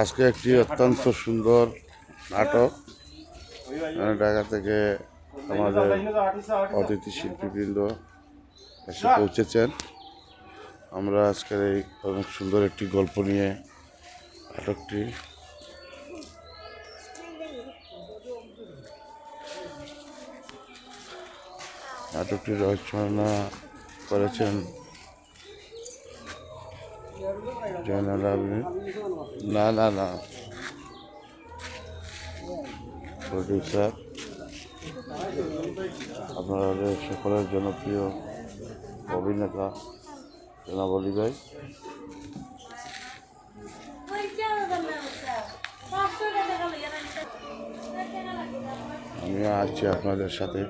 আজকে একটি অত্যন্ত সুন্দর নাটক ঢাকা থেকে আমাদের অতিথি শিল্পীবৃন্দ এসে পৌঁছেছেন। আমরা আজকের এই অনেক সুন্দর একটি গল্প নিয়ে নাটকটি রচনা করেছেন জয়নাল আবেদিন। না প্রডিউসার আপনাদের সকলের জনপ্রিয় অভিনেতা জনাব অলি ভাই। আমি আছি আপনাদের সাথে।